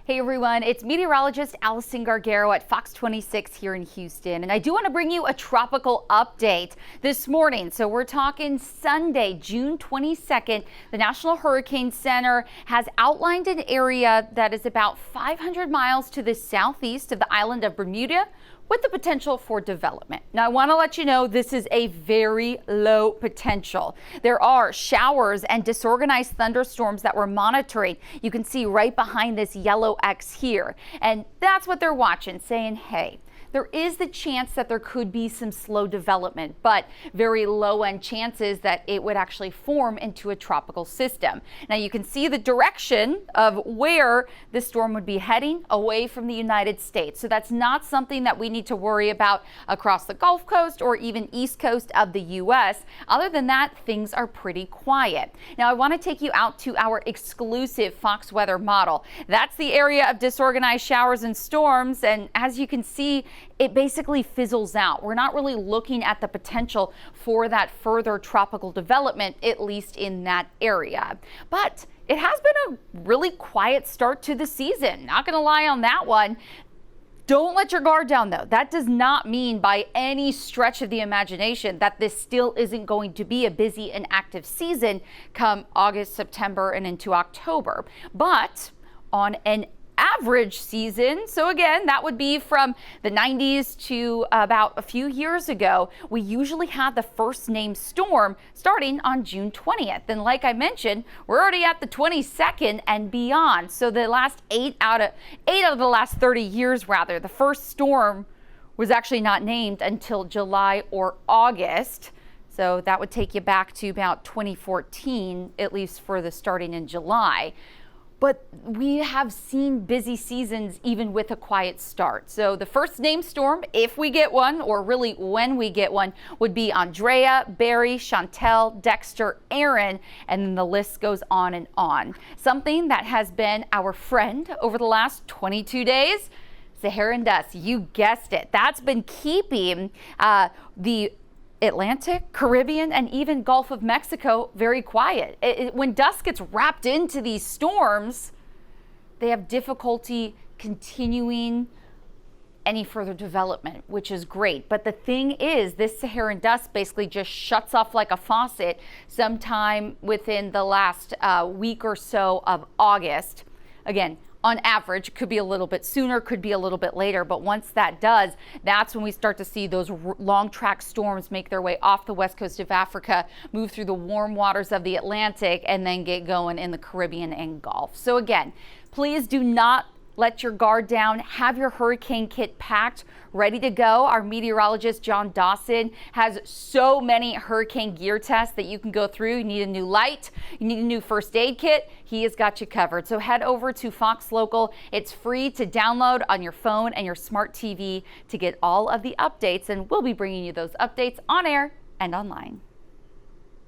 Hey everyone, it's meteorologist Allison Gargaro at Fox 26 here in Houston, and I do want to bring you a tropical update this morning. So we're talking Sunday, June 22nd. The National Hurricane Center has outlined an area that is about 500 miles to the southeast of the island of Bermuda, with the potential for development. Now, I want to let you know this is a very low potential. There are showers and disorganized thunderstorms that we're monitoring. You can see right behind this yellow X here. And that's what they're watching, saying, hey, there is the chance that there could be some slow development, but very low end chances that it would actually form into a tropical system. Now you can see the direction of where this storm would be heading, away from the United States. So that's not something that we need to worry about across the Gulf Coast or even east coast of the U.S. Other than that, things are pretty quiet. Now I want to take you out to our exclusive Fox weather model. That's the area of disorganized showers and storms, and as you can see, it basically fizzles out. We're not really looking at the potential for that further tropical development, at least in that area. But it has been a really quiet start to the season. Not going to lie on that one. Don't let your guard down, though. That does not mean by any stretch of the imagination that this still isn't going to be a busy and active season come August, September, and into October. But on an average season, so again, that would be from the 90s to about a few years ago, we usually had the first named storm starting on June 20th. And like I mentioned, we're already at the 22nd and beyond. So the last eight out of the last 30 years, rather, the first storm was actually not named until July or August. So that would take you back to about 2014, at least for the starting in July. But we have seen busy seasons even with a quiet start. So the first named storm, if we get one, or really when we get one, would be Andrea, Barry, Chantel, Dexter, Aaron, and then the list goes on and on. Something that has been our friend over the last 22 days, Saharan dust. You guessed it. That's been keeping the Atlantic, Caribbean, and even Gulf of Mexico very quiet. When dust gets wrapped into these storms, they have difficulty continuing any further development, which is great. But the thing is, this Saharan dust basically just shuts off like a faucet sometime within the last week or so of August. Again, on average, could be a little bit sooner, could be a little bit later, but once that does, that's when we start to see those long track storms make their way off the west coast of Africa, move through the warm waters of the Atlantic, and then get going in the Caribbean and Gulf. So again, please do not let your guard down. Have your hurricane kit packed, ready to go. Our meteorologist, John Dawson, has so many hurricane gear tests that you can go through. You need a new light, you need a new first aid kit. He has got you covered. So head over to Fox Local. It's free to download on your phone and your smart TV to get all of the updates, and we'll be bringing you those updates on air and online.